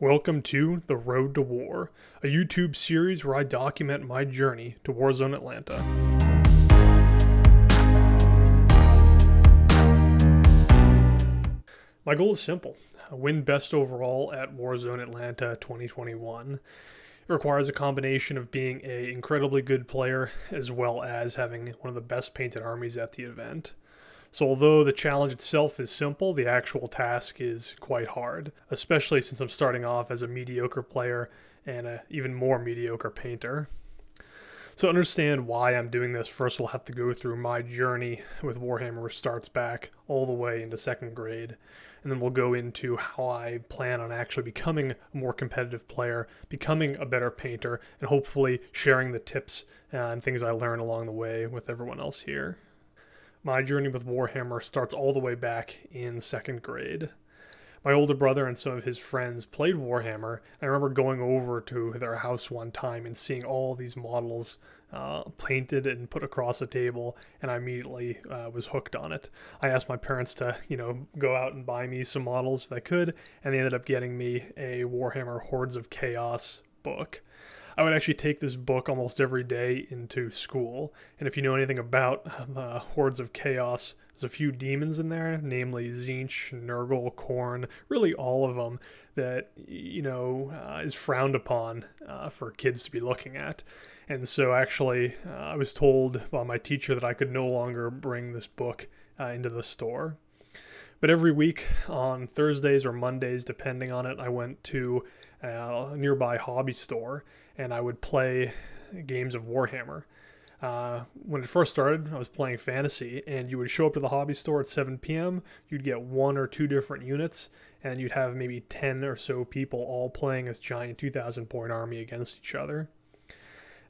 Welcome to The Road to War, a YouTube series where I document my journey to Warzone Atlanta. My goal is simple: win best overall at Warzone Atlanta 2021. It requires a combination of being an incredibly good player as well as having one of the best painted armies at the event. So although the challenge itself is simple, the actual task is quite hard, especially since I'm starting off as a mediocre player and an even more mediocre painter. So to understand why I'm doing this, first we'll have to go through my journey with Warhammer, which starts back all the way into second grade. And then we'll go into how I plan on actually becoming a more competitive player, becoming a better painter, and hopefully sharing the tips and things I learn along the way with everyone else here. My journey with Warhammer starts all the way back in second grade. My older brother and some of his friends played Warhammer. I remember going over to their house one time and seeing all these models painted and put across a table, and I immediately was hooked on it. I asked my parents to, go out and buy me some models if I could, and they ended up getting me a Warhammer Hordes of Chaos book. I would actually take this book almost every day into school. And if you know anything about the Hordes of Chaos, there's a few demons in there, namely Tzeentch, Nurgle, Khorne, really all of them that, is frowned upon for kids to be looking at. And so actually, I was told by my teacher that I could no longer bring this book into the store. But every week on Thursdays or Mondays, depending on it, I went to a nearby hobby store and I would play games of Warhammer. When it first started, I was playing fantasy, and you would show up to the hobby store at 7 p.m., you'd get one or two different units, and you'd have maybe 10 or so people all playing this giant 2,000-point army against each other.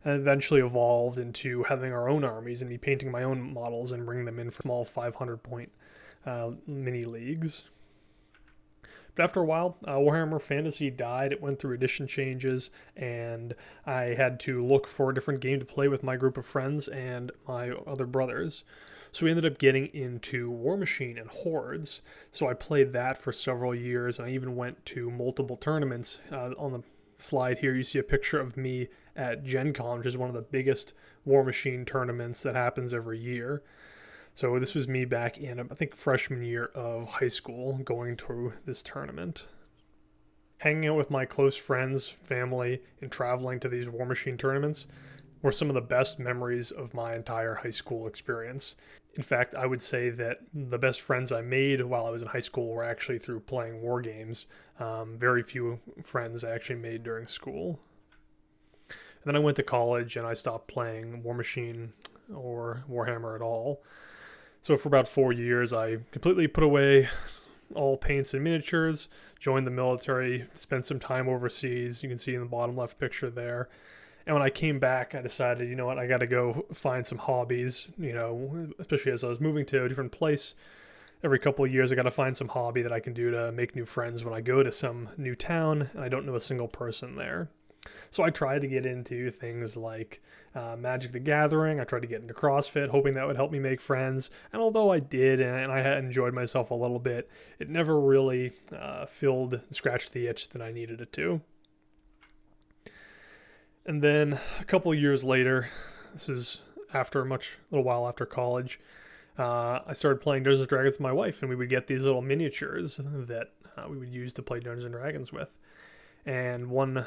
And it eventually evolved into having our own armies and me painting my own models and bringing them in for small 500-point mini leagues. But after a while, Warhammer Fantasy died. It went through edition changes, and I had to look for a different game to play with my group of friends and my other brothers. So we ended up getting into War Machine and Hordes. So I played that for several years, and I even went to multiple tournaments. On the slide here, you see a picture of me at Gen Con, which is one of the biggest War Machine tournaments that happens every year. So this was me back in, I think, freshman year of high school going to this tournament. Hanging out with my close friends, family, and traveling to these War Machine tournaments were some of the best memories of my entire high school experience. In fact, I would say that the best friends I made while I was in high school were actually through playing war games. Very few friends I actually made during school. And then I went to college and I stopped playing War Machine or Warhammer at all. So for about 4 years, I completely put away all paints and miniatures, joined the military, spent some time overseas. You can see in the bottom left picture there. And when I came back, I decided, I got to go find some hobbies, especially as I was moving to a different place. Every couple of years, I got to find some hobby that I can do to make new friends when I go to some new town and I don't know a single person there. So I tried to get into things like Magic the Gathering. I tried to get into CrossFit, hoping that would help me make friends. And although I did, and I had enjoyed myself a little bit, it never really scratched the itch that I needed it to. And then a couple of years later, this is after a little while after college, I started playing Dungeons & Dragons with my wife, and we would get these little miniatures that we would use to play Dungeons & Dragons with. And one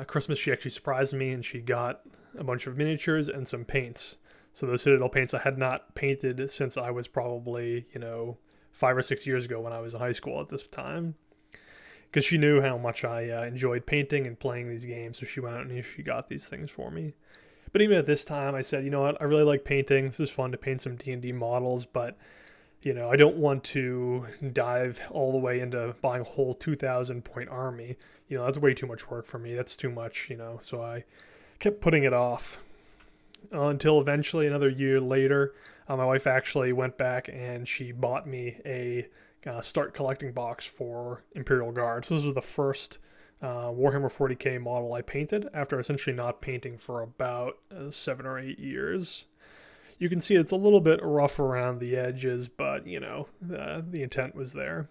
Christmas, she actually surprised me, and she got a bunch of miniatures and some paints. So those Citadel paints I had not painted since I was probably, 5 or 6 years ago when I was in high school at this time. Because she knew how much I enjoyed painting and playing these games, so she went out and she got these things for me. But even at this time, I said, you know what, I really like painting. This is fun to paint some D&D models, but I don't want to dive all the way into buying a whole 2,000-point army. That's way too much work for me. That's too much, so I kept putting it off until eventually another year later, my wife actually went back and she bought me a start collecting box for Imperial Guard. So this was the first Warhammer 40k model I painted after essentially not painting for about 7 or 8 years. You can see it's a little bit rough around the edges, but, the intent was there.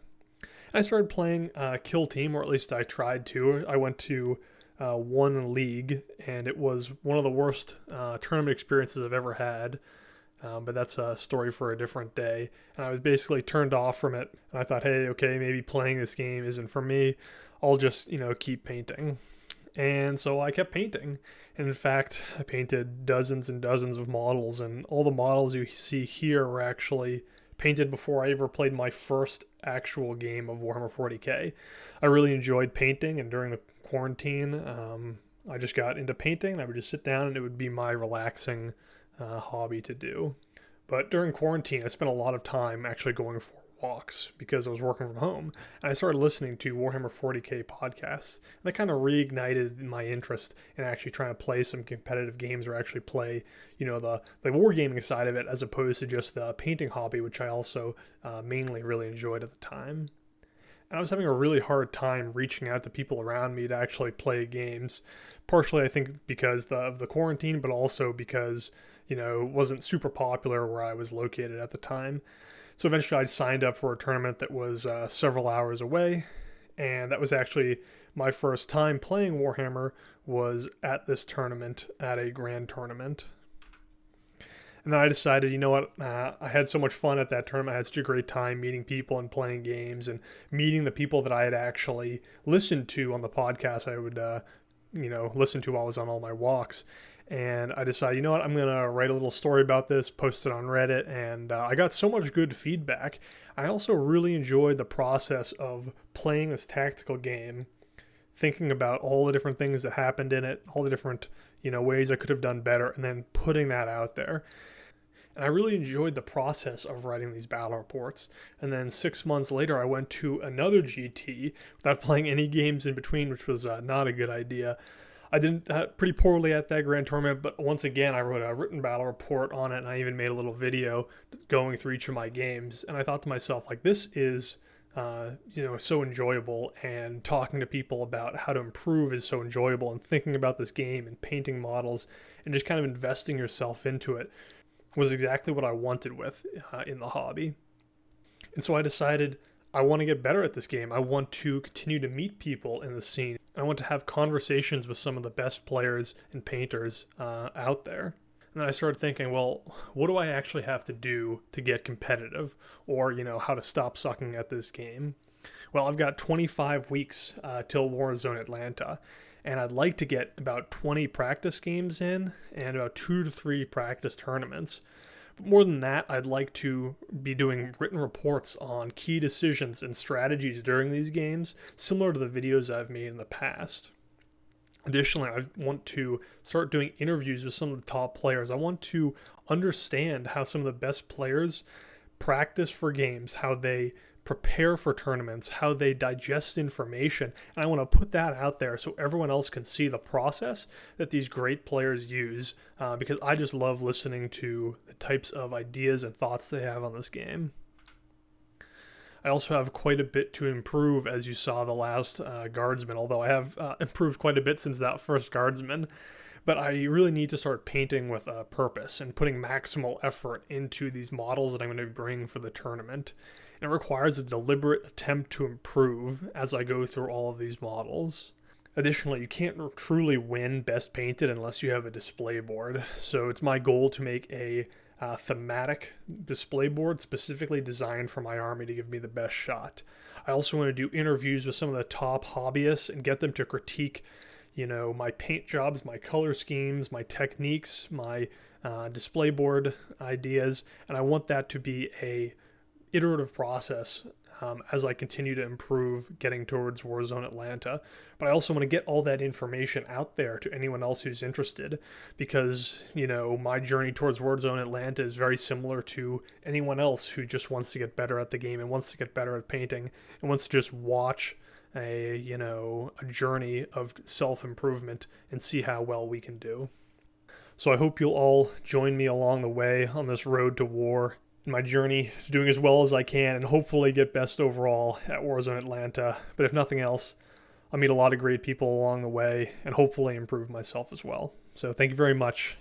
I started playing Kill Team, or at least I tried to. I went to one league, and it was one of the worst tournament experiences I've ever had. But that's a story for a different day. And I was basically turned off from it. And I thought, hey, okay, maybe playing this game isn't for me. I'll just, keep painting. And so I kept painting. And in fact, I painted dozens and dozens of models. And all the models you see here were actually painted before I ever played my first actual game of Warhammer 40k. I really enjoyed painting, and during the quarantine, I just got into painting. I would just sit down, and it would be my relaxing hobby to do. But during quarantine, I spent a lot of time actually going for walks because I was working from home. And I started listening to Warhammer 40k podcasts. And that kind of reignited my interest in actually trying to play some competitive games, or actually play, the wargaming side of it, as opposed to just the painting hobby, which I also mainly really enjoyed at the time. And I was having a really hard time reaching out to people around me to actually play games. Partially, I think, because of the quarantine, but also because, it wasn't super popular where I was located at the time. So eventually I signed up for a tournament that was several hours away, and that was actually my first time playing Warhammer, was at this tournament, at a grand tournament. And then I decided, you know what, I had so much fun at that tournament. I had such a great time meeting people and playing games, and meeting the people that I had actually listened to on the podcast I would, listen to while I was on all my walks. And I decided, you know what, I'm going to write a little story about this, post it on Reddit, and I got so much good feedback. I also really enjoyed the process of playing this tactical game, thinking about all the different things that happened in it, all the different, ways I could have done better, and then putting that out there. And I really enjoyed the process of writing these battle reports. And then 6 months later, I went to another GT without playing any games in between, which was not a good idea. I did pretty poorly at that grand tournament, but once again, I wrote a written battle report on it, and I even made a little video going through each of my games. And I thought to myself, this is, so enjoyable, and talking to people about how to improve is so enjoyable, and thinking about this game and painting models and just kind of investing yourself into it was exactly what I wanted with in the hobby. And so I decided, I want to get better at this game. I want to continue to meet people in the scene. I want to have conversations with some of the best players and painters out there. And then I started thinking, well, what do I actually have to do to get competitive? Or, how to stop sucking at this game? Well, I've got 25 weeks till Warzone Atlanta. And I'd like to get about 20 practice games in, and about 2 to 3 practice tournaments. But more than that, I'd like to be doing written reports on key decisions and strategies during these games, similar to the videos I've made in the past. Additionally, I want to start doing interviews with some of the top players. I want to understand how some of the best players practice for games, how they prepare for tournaments, how they digest information, and I want to put that out there so everyone else can see the process that these great players use, because I just love listening to the types of ideas and thoughts they have on this game. I also have quite a bit to improve, as you saw the last guardsman, although I have improved quite a bit since that first guardsman. But I really need to start painting with a purpose and putting maximal effort into these models that I'm going to bring for the tournament. And it requires a deliberate attempt to improve as I go through all of these models. Additionally, you can't truly win Best Painted unless you have a display board. So it's my goal to make a thematic display board specifically designed for my army to give me the best shot. I also want to do interviews with some of the top hobbyists and get them to critique, my paint jobs, my color schemes, my techniques, my display board ideas, and I want that to be a iterative process as I continue to improve getting towards Warzone Atlanta. But I also want to get all that information out there to anyone else who's interested, because, my journey towards Warzone Atlanta is very similar to anyone else who just wants to get better at the game and wants to get better at painting and wants to just watch a journey of self-improvement and see how well we can do. So I hope you'll all join me along the way on this road to war, in my journey to doing as well as I can, and hopefully get best overall at Warzone Atlanta. But if nothing else, I'll meet a lot of great people along the way and hopefully improve myself as well. So thank you very much.